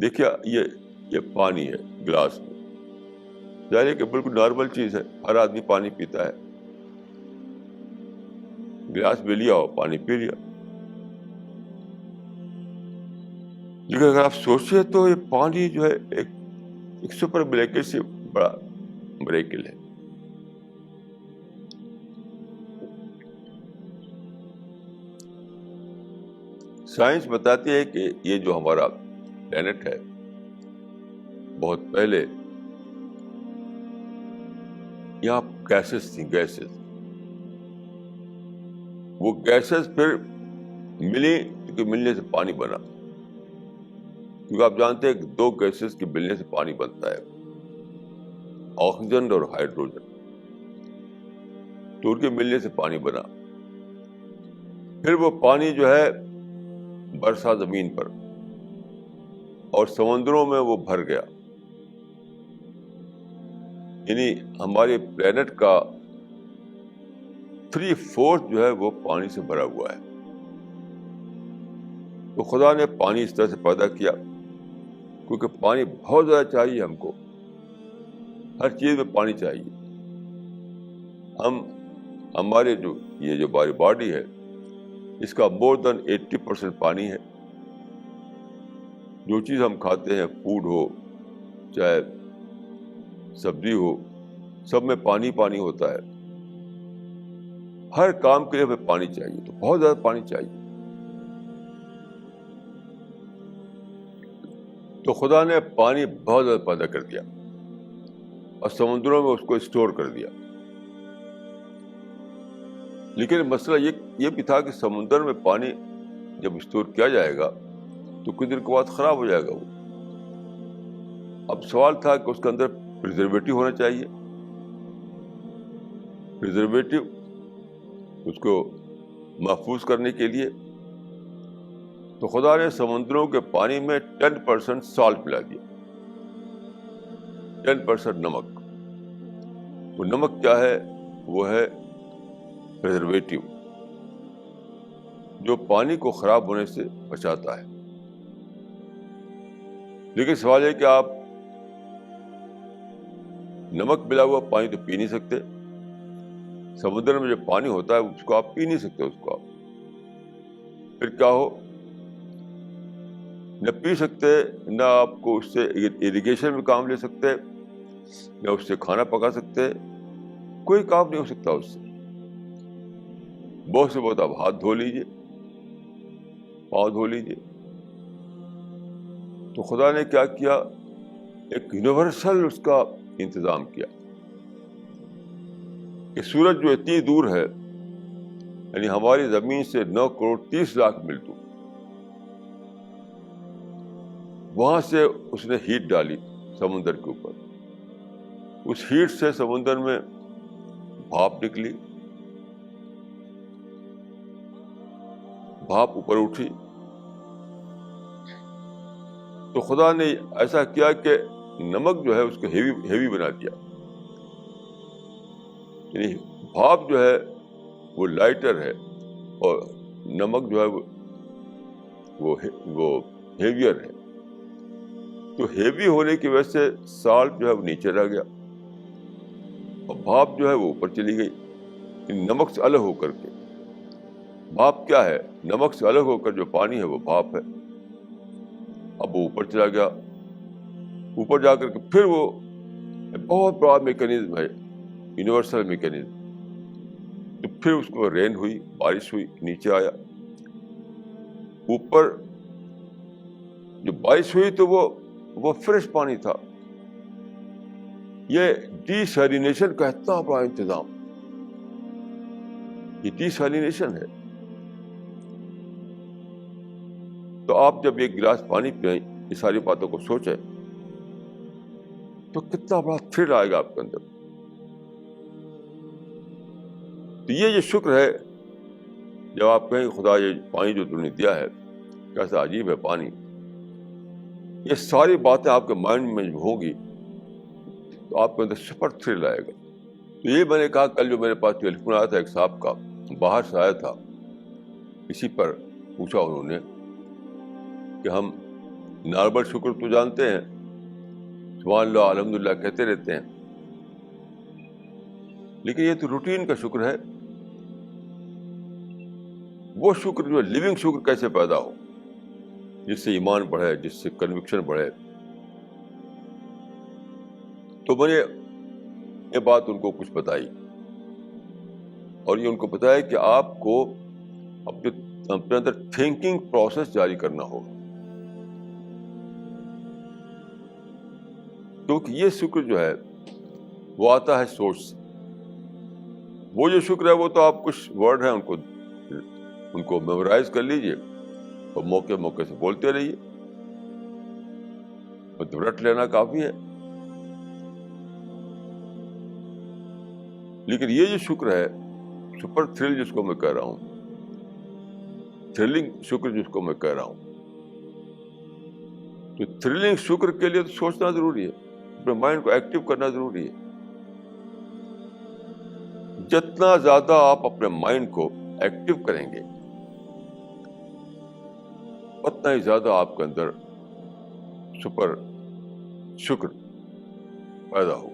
دیکھیے یہ پانی ہے گلاس میں، ظاہر ہے کہ بالکل نارمل چیز ہے، ہر آدمی پانی پیتا ہے، گلاس میں لیا ہو پانی پی لیا. لیکن اگر آپ سوچیں تو یہ پانی جو ہے ایک سپر ملیکل سے بڑا مریکل ہے. سائنس بتاتی ہے کہ یہ جو ہمارا پلینٹ ہے بہت پہلے یہاں گیسز تھیں، گیسز. وہ گیسز پھر ملی کیونکہ ملنے سے پانی بنا. کیونکہ آپ جانتے ہیں کہ 2 گیسز کے ملنے سے پانی بنتا ہے، آکسیجن اور ہائیڈروجن. تو ان کے ملنے سے پانی بنا. پھر وہ پانی جو ہے برسا زمین پر اور سمندروں میں وہ بھر گیا. یعنی ہمارے پلینٹ کا 3/4 جو ہے وہ پانی سے بھرا ہوا ہے. تو خدا نے پانی اس طرح سے پیدا کیا کیونکہ پانی بہت زیادہ چاہیے ہم کو، ہر چیز میں پانی چاہیے. ہمارے جو ہماری باڈی ہے اس کا more than 80% پانی ہے. جو چیز ہم کھاتے ہیں، فوڈ ہو چاہے سبزی ہو، سب میں پانی پانی ہوتا ہے. ہر کام کے لیے ہمیں پانی چاہیے، تو بہت زیادہ پانی چاہیے. تو خدا نے پانی بہت زیادہ پیدا کر دیا اور سمندروں میں اس کو اسٹور کر دیا. لیکن مسئلہ یہ بھی تھا کہ سمندر میں پانی جب اسٹور کیا جائے گا تو کچھ دن کے بعد خراب ہو جائے گا وہ. اب سوال تھا کہ اس کے اندر پریزرویٹو ہونا چاہیے. پریزرویٹو اس کو محفوظ کرنے کے لیے تو خدا نے سمندروں کے پانی میں 10% سالٹ ملا دیا، 10% نمک. وہ نمک کیا ہے؟ وہ ہے پریزرویٹو جو پانی کو خراب ہونے سے بچاتا ہے. لیکن سوال ہے کہ آپ نمک ملا ہوا پانی تو پی نہیں سکتے. سمندر میں جو پانی ہوتا ہے اس کو آپ پی نہیں سکتے. اس کو آپ پھر کیا ہو، نہ پی سکتے، نہ آپ کو اس سے اریگیشن میں کام لے سکتے، نہ اس سے کھانا پکا سکتے. کوئی کام نہیں ہو سکتا اس سے. بہت سے بہت آپ ہاتھ دھو لیجیے، پاؤں دھو لیجیے. تو خدا نے کیا کیا؟ ایک یونیورسل اس کا انتظام کیا کہ سورج جو اتنی دور ہے، یعنی ہماری زمین سے 9,30,00,000 میل دور، وہاں سے اس نے ہیٹ ڈالی سمندر کے اوپر. اس ہیٹ سے سمندر میں بھاپ نکلی، بھاپ اوپر اٹھی. تو خدا نے ایسا کیا کہ نمک جو ہے اس کو ہیوی بنا دیا. یعنی بھاپ جو ہے وہ لائٹر ہے اور نمک جو ہے وہ ہیویئر ہے. تو ہیوی ہونے کی وجہ سے سالٹ جو ہے وہ نیچے رہ گیا اور بھاپ جو ہے وہ اوپر چلی گئی نمک سے الگ ہو کر کے. بھاپ کیا ہے؟ نمک سے الگ ہو کر جو پانی ہے وہ بھاپ ہے. اب وہ اوپر چلا گیا. اوپر جا کر کے پھر وہ بہت بڑا میکینزم ہے، یونیورسل میکینزم. تو پھر اس کو رین ہوئی، بارش ہوئی، نیچے آیا. اوپر جو بارش ہوئی تو وہ فریش پانی تھا. یہ ڈی سیلینیشن کا اتنا بڑا انتظام، یہ ڈی سیلینیشن ہے. تو آپ جب ایک گلاس پانی پئیں، یہ ساری باتوں کو سوچیں تو کتنا بڑا تھرل آئے گا آپ کے اندر. تو یہ جو شکر ہے جب آپ کہیں خدا یہ پانی جو تم نے دیا ہے کیسا عجیب ہے پانی، یہ ساری باتیں آپ کے مائنڈ میں ہوں گی تو آپ کے اندر سپر تھرل آئے گا. تو یہ میں نے کہا کل جو میرے پاس ٹیلی فون آیا تھا ایک صاحب کا، باہر سے آیا تھا، اسی پر پوچھا انہوں نے کہ ہم نارمل شکر تو جانتے ہیں، سبحان اللہ الحمدللہ کہتے رہتے ہیں، لیکن یہ تو روٹین کا شکر ہے. وہ شکر جو ہے لیونگ شکر کیسے پیدا ہو، جس سے ایمان بڑھے، جس سے کنوکشن بڑھے. تو میں نے یہ بات ان کو کچھ بتائی، اور یہ ان کو بتایا کہ آپ کو اپنے اندر تھنکنگ پروسیس جاری کرنا ہوگا، کیونکہ یہ شکر جو ہے وہ آتا ہے سوچ سے. وہ جو شکر ہے وہ تو آپ کچھ ورڈ ہیں ان کو میمورائز کر لیجئے اور موقع موقع سے بولتے رہیے، مطلب رٹ لینا کافی ہے. لیکن یہ جو شکر ہے، سپر تھرل جس کو میں کہہ رہا ہوں، تھرلنگ شکر جس کو میں کہہ رہا ہوں، تو تھرلنگ شکر کے لیے تو سوچنا ضروری ہے، اپنے مائنڈ کو ایکٹیو کرنا ضروری ہے. جتنا زیادہ آپ اپنے مائنڈ کو ایکٹیو کریں گے، اتنا ہی زیادہ آپ کے اندر سپر شکر پیدا ہوگا.